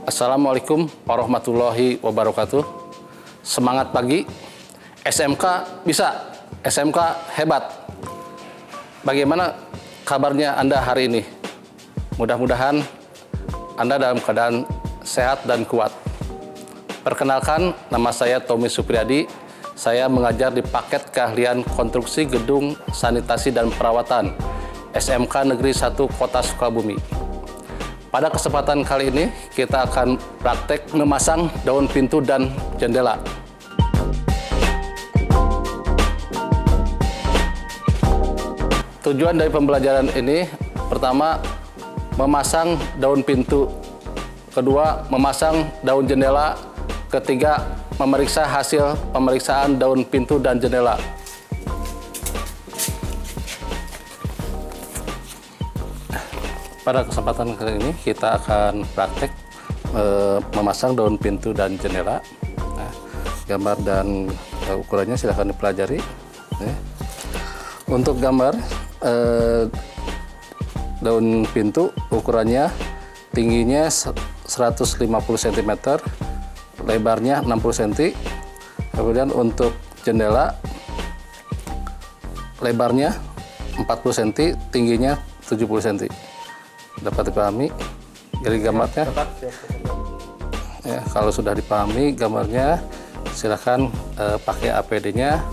Assalamualaikum warahmatullahi wabarakatuh. Semangat pagi, SMK bisa, SMK hebat. Bagaimana kabarnya Anda hari ini? Mudah-mudahan Anda dalam keadaan sehat dan kuat. Perkenalkan, nama saya Tommy Supriyadi. Saya mengajar di paket keahlian konstruksi gedung sanitasi dan perawatan SMK Negeri 1 Kota Sukabumi. Pada kesempatan kali ini, kita akan praktek memasang daun pintu dan jendela. Tujuan dari pembelajaran ini, pertama, memasang daun pintu. Kedua, memasang daun jendela. Ketiga, memeriksa hasil pemeriksaan daun pintu dan jendela. Pada kesempatan kali ini kita akan praktek memasang daun pintu dan jendela. Nah, gambar dan ukurannya silahkan dipelajari. Untuk gambar daun pintu, ukurannya tingginya 150 cm, lebarnya 60 cm. Kemudian untuk jendela, lebarnya 40 cm, tingginya 70 cm. Dapat dipahami dari gambarnya? Ya, kalau sudah dipahami gambarnya, silakan pakai APD-nya,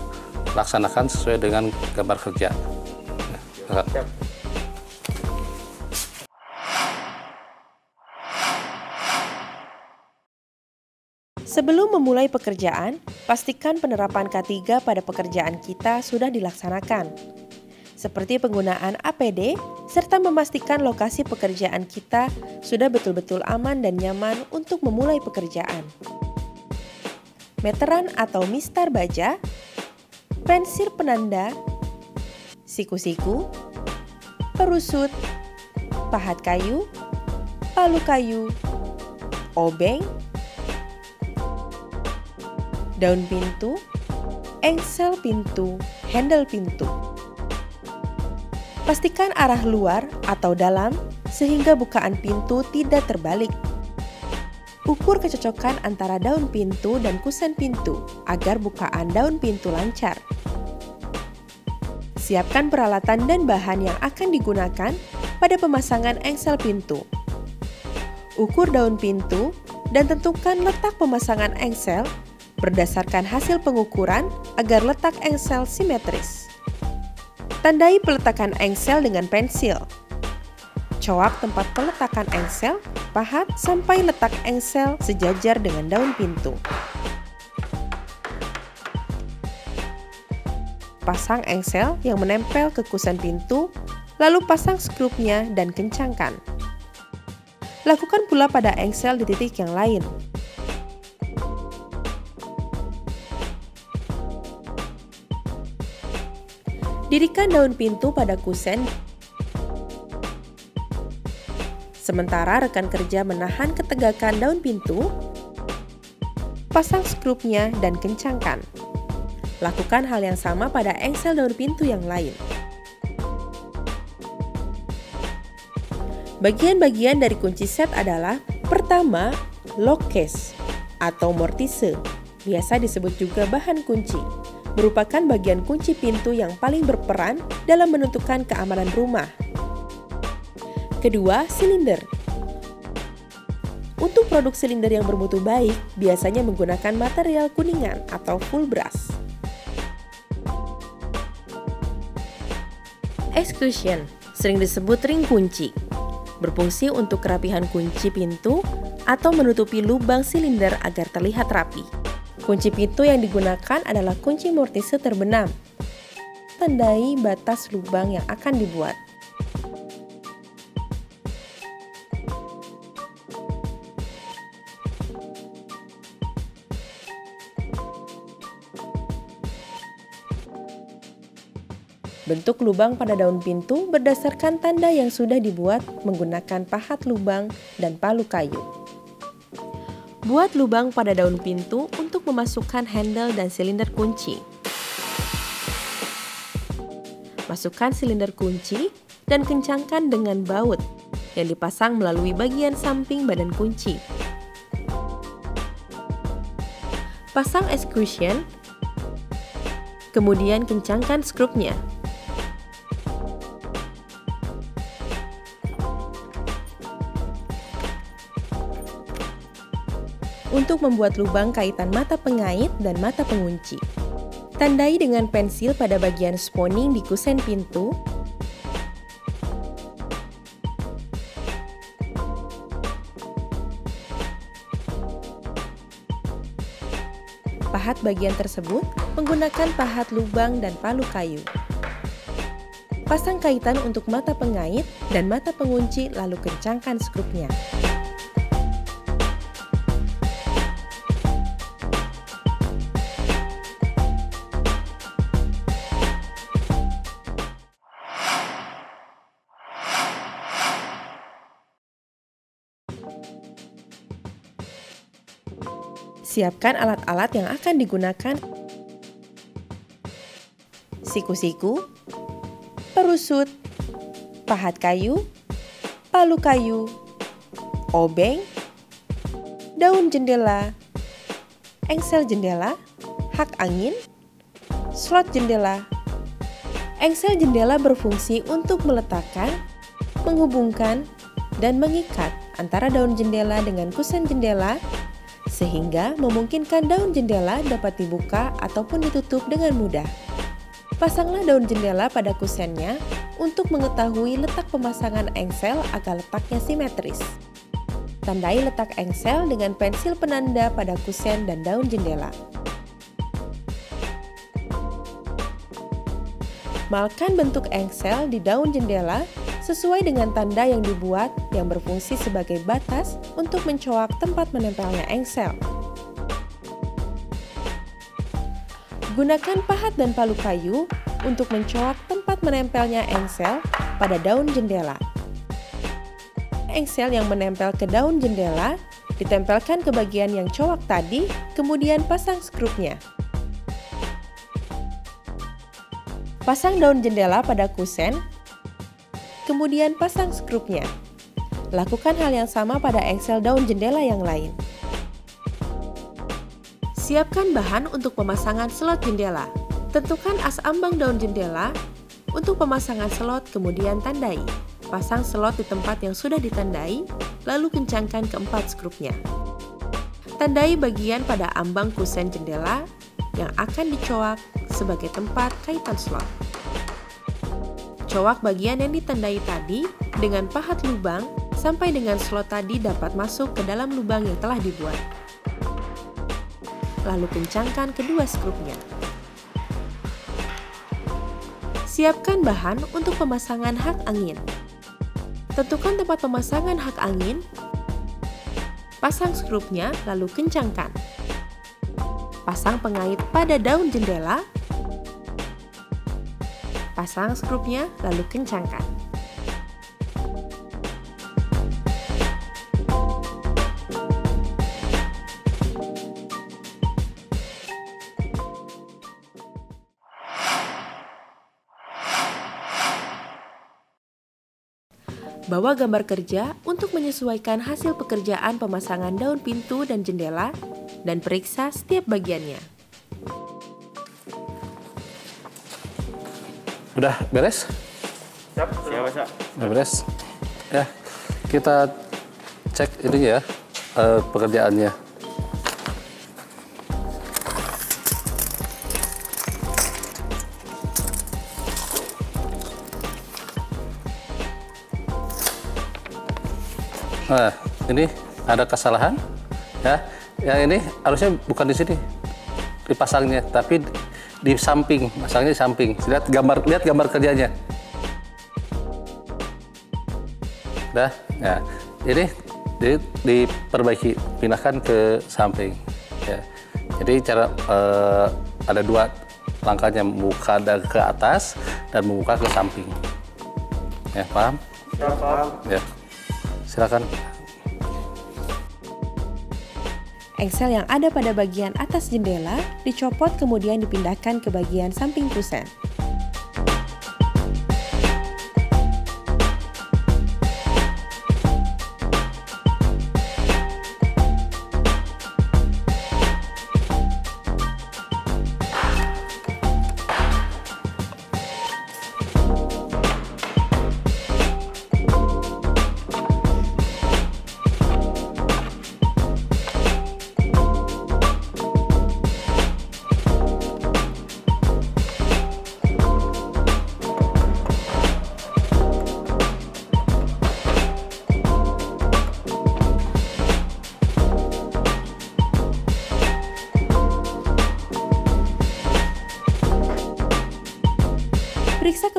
laksanakan sesuai dengan gambar kerja. Ya, Sebelum memulai pekerjaan, pastikan penerapan K3 pada pekerjaan kita sudah dilaksanakan, seperti penggunaan APD, serta memastikan lokasi pekerjaan kita sudah betul-betul aman dan nyaman untuk memulai pekerjaan. Meteran atau mistar baja, pensil penanda, siku-siku, perusut, pahat kayu, palu kayu, obeng, daun pintu, engsel pintu, handle pintu. Pastikan arah luar atau dalam sehingga bukaan pintu tidak terbalik. Ukur kecocokan antara daun pintu dan kusen pintu agar bukaan daun pintu lancar. Siapkan peralatan dan bahan yang akan digunakan pada pemasangan engsel pintu. Ukur daun pintu dan tentukan letak pemasangan engsel berdasarkan hasil pengukuran agar letak engsel simetris. Tandai peletakan engsel dengan pensil. Coak tempat peletakan engsel, pahat sampai letak engsel sejajar dengan daun pintu. Pasang engsel yang menempel ke kusen pintu, lalu pasang skrupnya dan kencangkan. Lakukan pula pada engsel di titik yang lain. Dirikan daun pintu pada kusen, sementara rekan kerja menahan ketegakan daun pintu. Pasang skrupnya dan kencangkan. Lakukan hal yang sama pada engsel daun pintu yang lain. Bagian-bagian dari kunci set adalah: pertama, lock case atau mortise, biasa disebut juga bahan kunci, merupakan bagian kunci pintu yang paling berperan dalam menentukan keamanan rumah. Kedua, silinder. Untuk produk silinder yang bermutu baik, biasanya menggunakan material kuningan atau full brass. Exclusion, sering disebut ring kunci, berfungsi untuk kerapihan kunci pintu atau menutupi lubang silinder agar terlihat rapi. Kunci pintu yang digunakan adalah kunci mortise terbenam. Tandai batas lubang yang akan dibuat. Bentuk lubang pada daun pintu berdasarkan tanda yang sudah dibuat menggunakan pahat lubang dan palu kayu. Buat lubang pada daun pintu untuk memasukkan handle dan silinder kunci. Masukkan silinder kunci dan kencangkan dengan baut yang dipasang melalui bagian samping badan kunci. Pasang exclusion, kemudian kencangkan skrupnya. Untuk membuat lubang kaitan mata pengait dan mata pengunci, tandai dengan pensil pada bagian spooning di kusen pintu. Pahat bagian tersebut menggunakan pahat lubang dan palu kayu. Pasang kaitan untuk mata pengait dan mata pengunci lalu kencangkan skrupnya. Siapkan alat-alat yang akan digunakan: siku-siku, perusut, pahat kayu, palu kayu, obeng, daun jendela, engsel jendela, hak angin, slot jendela. Engsel jendela berfungsi untuk meletakkan, menghubungkan, dan mengikat antara daun jendela dengan kusen jendela, sehingga memungkinkan daun jendela dapat dibuka ataupun ditutup dengan mudah. Pasanglah daun jendela pada kusennya untuk mengetahui letak pemasangan engsel agar letaknya simetris. Tandai letak engsel dengan pensil penanda pada kusen dan daun jendela. Malkan bentuk engsel di daun jendela sesuai dengan tanda yang dibuat yang berfungsi sebagai batas untuk mencoak tempat menempelnya engsel. Gunakan pahat dan palu kayu untuk mencoak tempat menempelnya engsel pada daun jendela. Engsel yang menempel ke daun jendela ditempelkan ke bagian yang coak tadi, kemudian pasang skrupnya. Pasang daun jendela pada kusen, kemudian pasang skrupnya. Lakukan hal yang sama pada engsel daun jendela yang lain. Siapkan bahan untuk pemasangan slot jendela. Tentukan as ambang daun jendela. Untuk pemasangan slot, kemudian tandai. Pasang slot di tempat yang sudah ditandai, lalu kencangkan keempat skrupnya. Tandai bagian pada ambang kusen jendela yang akan dicoak sebagai tempat kaitan slot. Coak bagian yang ditandai tadi dengan pahat lubang sampai dengan slot tadi dapat masuk ke dalam lubang yang telah dibuat. Lalu kencangkan kedua skrupnya. Siapkan bahan untuk pemasangan hak angin. Tentukan tempat pemasangan hak angin. Pasang skrupnya lalu kencangkan. Pasang pengait pada daun jendela. Pasang skrupnya lalu kencangkan. Bawa gambar kerja untuk menyesuaikan hasil pekerjaan pemasangan daun pintu dan jendela dan periksa setiap bagiannya. Udah beres? Siap, Pak. Udah beres? Ya, kita cek ini ya, pekerjaannya. Nah, ini ada kesalahan, ya. Yang ini harusnya bukan di sini dipasangnya, tapi di samping, masangnya di samping. Lihat gambar kerjanya. Udah, ya. Ini diperbaiki, pindahkan ke samping. Ya. Jadi cara ada dua langkahnya, membuka dari ke atas dan membuka ke samping. Ya, paham? Ya, paham. Ya. Silakan. Engsel yang ada pada bagian atas jendela dicopot kemudian dipindahkan ke bagian samping kusen.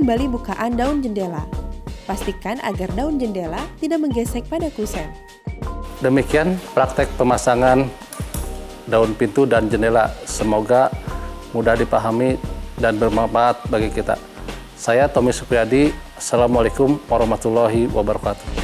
kembali bukaan daun jendela. Pastikan agar daun jendela tidak menggesek pada kusen. Demikian praktek pemasangan daun pintu dan jendela. Semoga mudah dipahami dan bermanfaat bagi kita. Saya Tommy Supriyadi. Assalamualaikum warahmatullahi wabarakatuh.